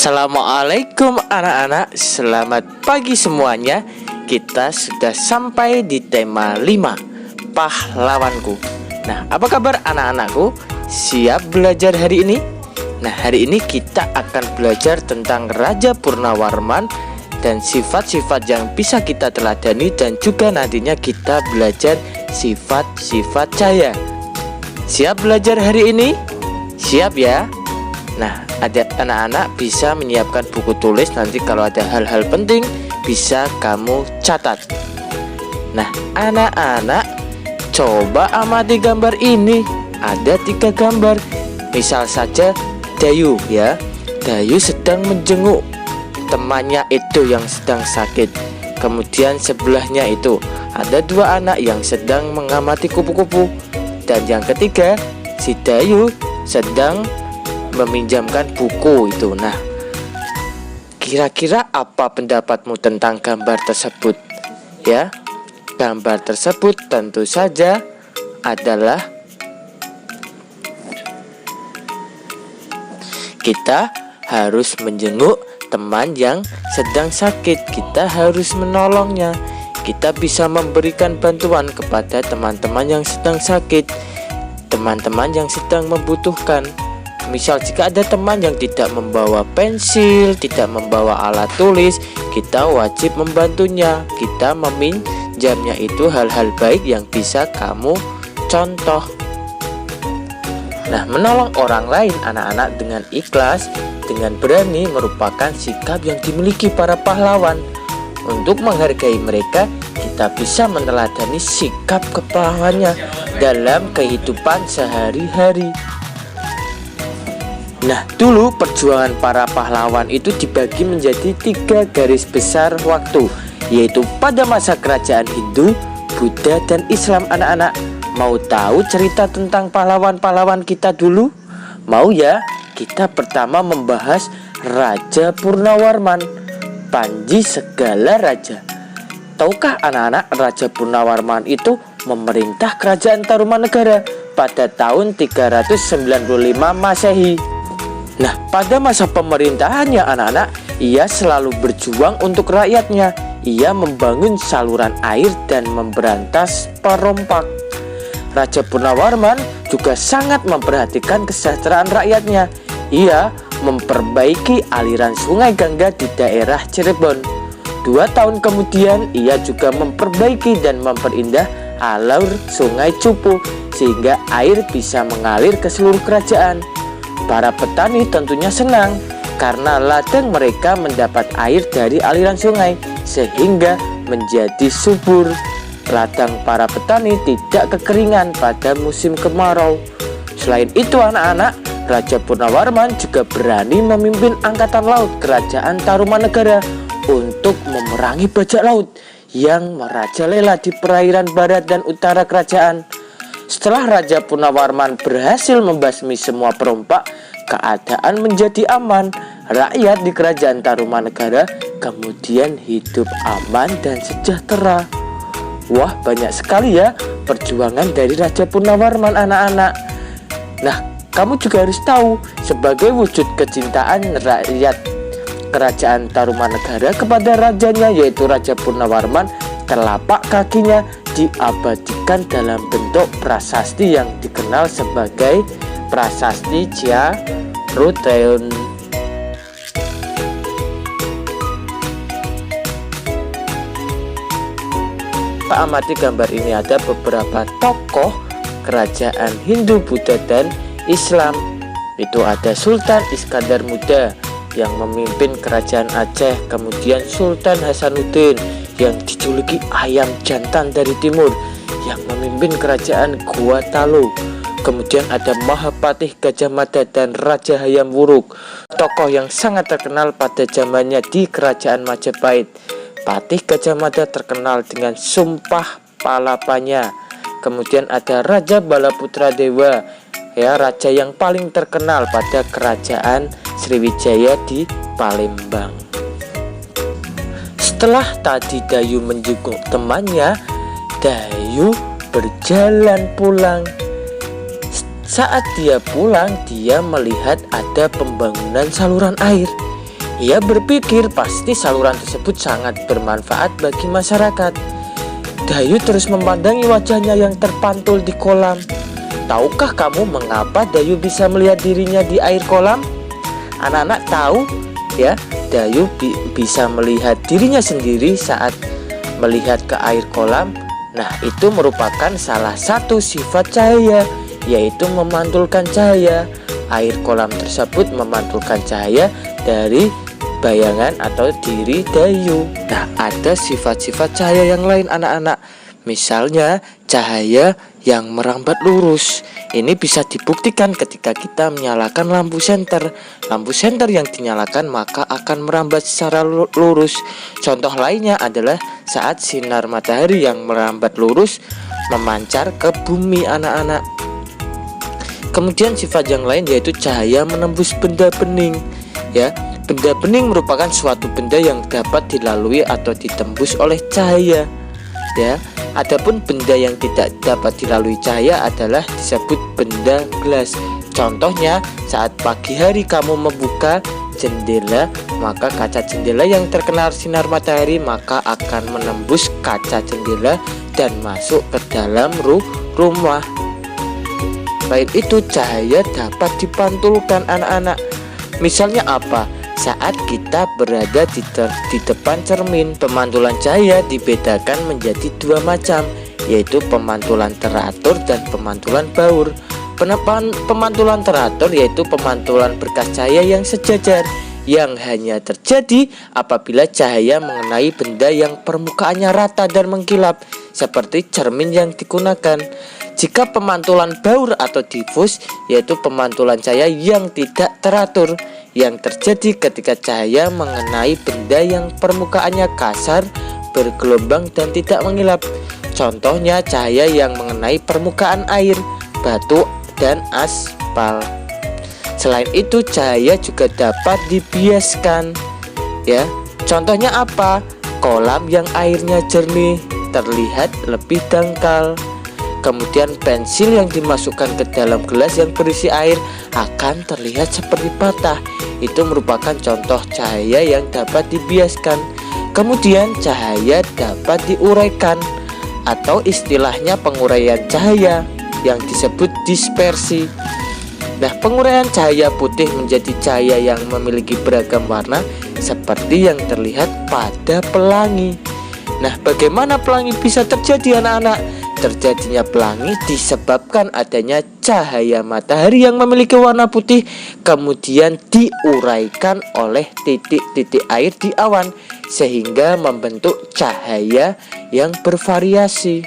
Assalamualaikum anak-anak, selamat pagi semuanya. Kita sudah sampai di tema 5, pahlawanku. Nah, apa kabar anak-anakku? Siap belajar hari ini? Nah, hari ini kita akan belajar tentang Raja Purnawarman dan sifat-sifat yang bisa kita teladani, dan juga nantinya kita belajar sifat-sifat cahaya. Siap belajar hari ini? Siap ya? Nah, ada anak-anak bisa menyiapkan buku tulis, nanti kalau ada hal-hal penting bisa kamu catat. Nah, anak-anak coba amati gambar ini. Ada 3 gambar. Misal saja Dayu ya. Dayu sedang menjenguk temannya itu yang sedang sakit. Kemudian sebelahnya itu ada 2 anak yang sedang mengamati kupu-kupu. Dan yang ketiga, si Dayu sedang meminjamkan buku itu. Nah, kira-kira apa pendapatmu tentang gambar tersebut? Ya, gambar tersebut tentu saja adalah kita harus menjenguk teman yang sedang sakit. Kita harus menolongnya. Kita bisa memberikan bantuan kepada teman-teman yang sedang sakit, teman-teman yang sedang membutuhkan. Misal jika ada teman yang tidak membawa pensil, tidak membawa alat tulis, kita wajib membantunya. Kita meminjamnya, itu hal-hal baik yang bisa kamu contoh. Nah, menolong orang lain anak-anak dengan ikhlas, dengan berani merupakan sikap yang dimiliki para pahlawan. Untuk menghargai mereka, kita bisa meneladani sikap kepahlawannya dalam kehidupan sehari-hari. Nah, dulu perjuangan para pahlawan itu dibagi menjadi 3 garis besar waktu, yaitu pada masa kerajaan Hindu, Buddha, dan Islam. Anak-anak mau tahu cerita tentang pahlawan-pahlawan kita dulu? Mau ya? Kita pertama membahas Raja Purnawarman, Panji segala raja. Tahukah anak-anak, Raja Purnawarman itu memerintah kerajaan Tarumanegara pada tahun 395 Masehi. Nah, pada masa pemerintahannya anak-anak, ia selalu berjuang untuk rakyatnya. Ia membangun saluran air dan memberantas perompak. Raja Purnawarman juga sangat memperhatikan kesejahteraan rakyatnya. Ia memperbaiki aliran sungai Gangga di daerah Cirebon. 2 tahun kemudian, ia juga memperbaiki dan memperindah alur sungai Cupu sehingga air bisa mengalir ke seluruh kerajaan. Para petani tentunya senang karena ladang mereka mendapat air dari aliran sungai sehingga menjadi subur. Ladang para petani tidak kekeringan pada musim kemarau. Selain itu anak-anak, Raja Purnawarman juga berani memimpin angkatan laut kerajaan Tarumanegara untuk memerangi bajak laut yang merajalela di perairan barat dan utara kerajaan. Setelah Raja Purnawarman berhasil membasmi semua perompak, keadaan menjadi aman. Rakyat di kerajaan Tarumanegara kemudian hidup aman dan sejahtera. Wah, banyak sekali ya perjuangan dari Raja Purnawarman anak-anak. Nah, kamu juga harus tahu, sebagai wujud kecintaan rakyat kerajaan Tarumanegara kepada rajanya, yaitu Raja Purnawarman, telapak kakinya diabadikan dalam bentuk prasasti yang dikenal sebagai Prasasti Ciaruteun. Kita amati gambar ini, ada beberapa tokoh kerajaan Hindu, Buddha, dan Islam. Itu ada Sultan Iskandar Muda yang memimpin kerajaan Aceh, kemudian Sultan Hasanuddin yang dijuluki ayam jantan dari timur yang memimpin kerajaan Gua Talu. Kemudian ada Mahapatih Gajah Mada dan Raja Hayam Wuruk, tokoh yang sangat terkenal pada zamannya di kerajaan Majapahit. Patih Gajah Mada terkenal dengan sumpah palapanya. Kemudian ada Raja Balaputra Dewa, ya, raja yang paling terkenal pada kerajaan Sriwijaya di Palembang. Setelah tadi Dayu menjenguk temannya, Dayu berjalan pulang. Saat dia pulang, dia melihat ada pembangunan saluran air. Ia berpikir pasti saluran tersebut sangat bermanfaat bagi masyarakat. Dayu terus memandangi wajahnya yang terpantul di kolam. Tahukah kamu mengapa Dayu bisa melihat dirinya di air kolam? Anak-anak tahu ya, Dayu bisa melihat dirinya sendiri saat melihat ke air kolam. Nah, itu merupakan salah satu sifat cahaya, yaitu memantulkan cahaya. Air kolam tersebut memantulkan cahaya dari bayangan atau diri Dayu. Nah, ada sifat-sifat cahaya yang lain anak-anak. Misalnya cahaya yang merambat lurus. Ini bisa dibuktikan ketika kita menyalakan lampu senter. Lampu senter yang dinyalakan maka akan merambat secara lurus. Contoh lainnya adalah saat sinar matahari yang merambat lurus memancar ke bumi anak-anak. Kemudian sifat yang lain yaitu cahaya menembus benda bening. Ya, benda bening merupakan suatu benda yang dapat dilalui atau ditembus oleh cahaya. Ya, adapun benda yang tidak dapat dilalui cahaya adalah disebut benda gelas. Contohnya, saat pagi hari kamu membuka jendela, maka kaca jendela yang terkena sinar matahari maka akan menembus kaca jendela dan masuk ke dalam rumah. Selain itu, cahaya dapat dipantulkan anak-anak. Misalnya apa? Saat kita berada di depan cermin, pemantulan cahaya dibedakan menjadi dua macam, yaitu pemantulan teratur dan pemantulan baur. Pemantulan teratur yaitu pemantulan berkas cahaya yang sejajar, yang hanya terjadi apabila cahaya mengenai benda yang permukaannya rata dan mengkilap, seperti cermin yang digunakan. Jika pemantulan baur atau difus yaitu pemantulan cahaya yang tidak teratur, yang terjadi ketika cahaya mengenai benda yang permukaannya kasar, bergelombang dan tidak mengilap. Contohnya cahaya yang mengenai permukaan air, batu, dan aspal. Selain itu, cahaya juga dapat dibiaskan. Ya, contohnya apa? Kolam yang airnya jernih terlihat lebih dangkal. Kemudian pensil yang dimasukkan ke dalam gelas yang berisi air akan terlihat seperti patah. Itu merupakan contoh cahaya yang dapat dibiaskan. Kemudian cahaya dapat diuraikan, atau istilahnya penguraian cahaya yang disebut dispersi. Nah, penguraian cahaya putih menjadi cahaya yang memiliki beragam warna seperti yang terlihat pada pelangi. Nah, bagaimana pelangi bisa terjadi anak-anak? Terjadinya pelangi disebabkan adanya cahaya matahari yang memiliki warna putih kemudian diuraikan oleh titik-titik air di awan sehingga membentuk cahaya yang bervariasi.